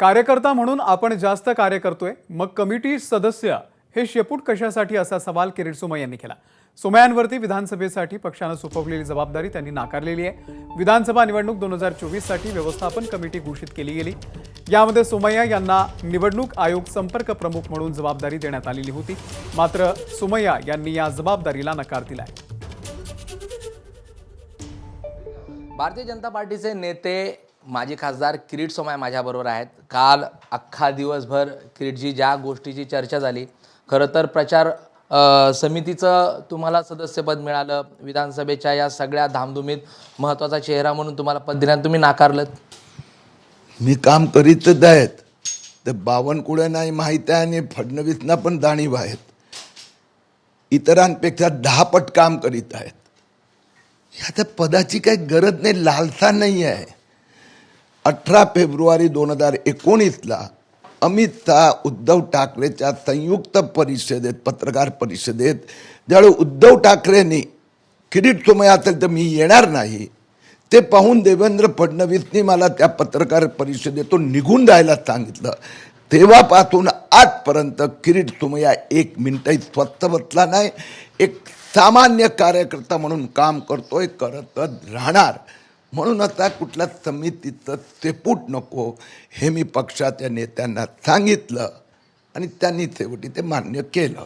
कार्यकर्ता म्हणून आपण जास्त कार्य करतोय, मग कमिटी सदस्य हे शेपूट कशासाठी असा सवाल किरीट सोमय्या यांनी केला। सोमय्यांवरती विधानसभेसाठी पक्षाने सोपवलेली जबाबदारी त्यांनी नाकारलेली आहे। विधानसभा निवडणूक 2024 साठी व्यवस्थापन कमिटी घोषित केली गेली। यामध्ये सोमय्या यांना निवडणूक आयोग संपर्क प्रमुख म्हणून जबाबदारी देण्यात आलेली होती, मात्र सोमय्या यांनी या जबाबदारीला नकार दिलाय। भारतीय जनता पार्टीचे नेते माजी खासदार किरीट सोमय्या माझ्याबरोबर आहेत। काल अख्खा दिवसभर किरीटजी ज्या गोष्टीची चर्चा झाली, खरं तर प्रचार समितीचं तुम्हाला सदस्यपद मिळालं, विधानसभेच्या या सगळ्या धामधुमीत महत्त्वाचा चेहरा म्हणून तुम्हाला पद देण्यात तुम्ही नाकारलं। मी काम करीतच आहेत, तर बावनकुळे नाही माहीत आहे आणि फडणवीसना पण जाणीव आहेत, इतरांपेक्षा 10 पट काम करीत आहेत। ह्या पदाची काही गरज नाही, लालसा नाही आहे। 18 फेब्रुवारी 2019ला अमित शहा उद्धव ठाकरेच्या संयुक्त परिषदेत, पत्रकार परिषदेत, ज्यावेळी उद्धव ठाकरेंनी किरीट सोमय्या असेल तर मी येणार नाही, ते पाहून देवेंद्र फडणवीसनी मला त्या पत्रकार परिषदेतून निघून जायला सांगितलं। तेव्हापासून आजपर्यंत किरीट सोमय्या 1 मिनिटही स्वस्त बसला नाही। एक सामान्य कार्यकर्ता म्हणून काम करतोय, करतच राहणार। म्हणून आता कुठल्या समितीचं शेपूट नको हे मी पक्षाच्या नेत्यांना सांगितलं आणि त्यांनी शेवटी ते मान्य केलं।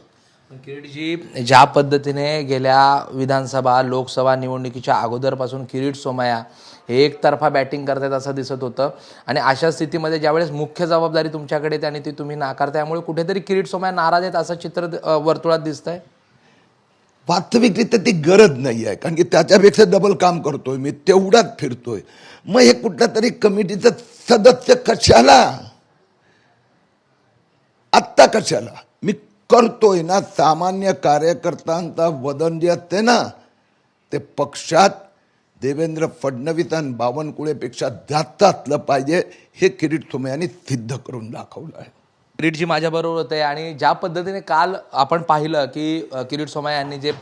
किरीटजी, ज्या पद्धतीने गेल्या विधानसभा लोकसभा निवडणुकीच्या अगोदरपासून किरीट सोमय्या हे एकतर्फा बॅटिंग करतात असं दिसत होतं, आणि अशा स्थितीमध्ये ज्यावेळेस मुख्य जबाबदारी तुमच्याकडे त्याने ती तुम्ही नाकारताय, त्यामुळे कुठेतरी किरीट सोमय्या नाराज आहेत असं चित्र वर्तुळात दिसतंय। वास्तविकरित्या ती गरज नाही आहे, कारण की त्याच्यापेक्षा डबल काम करतोय मी, तेवढाच फिरतोय। मग हे कुठल्या तरी कमिटीचं सदस्य कशाला, आत्ता कशाला? मी करतोय ना। सामान्य कार्यकर्त्यांचा वजन जे असते ना, ते पक्षात देवेंद्र फडणवीस आणि बावनकुळेपेक्षा जास्त असलं पाहिजे, हे किरीट सोमय्यांनी सिद्ध करून दाखवलं आहे। किरीटजी माझ्याबरोबर होते, आणि ज्या पद्धतीने काल आपण पाहिलं की किरीट सोमय्या यांनी जे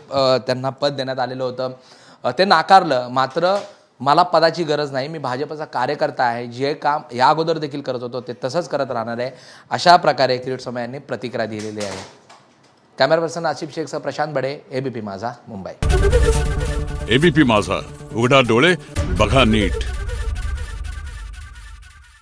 त्यांना पद देण्यात आलेलं होतं ते नाकारलं। मात्र मला पदाची गरज नाही, मी भाजपचा कार्यकर्ता आहे, जे काम या अगोदर देखील करत होतो ते तसंच करत राहणार आहे, अशा प्रकारे किरीट सोमय्या यांनी प्रतिक्रिया दिलेली आहे। कॅमेरा पर्सन आसिफ शेखसह प्रशांत बडे, एबीपी माझा, मुंबई। एबीपी माझा, उघडा डोळे बघा नीट।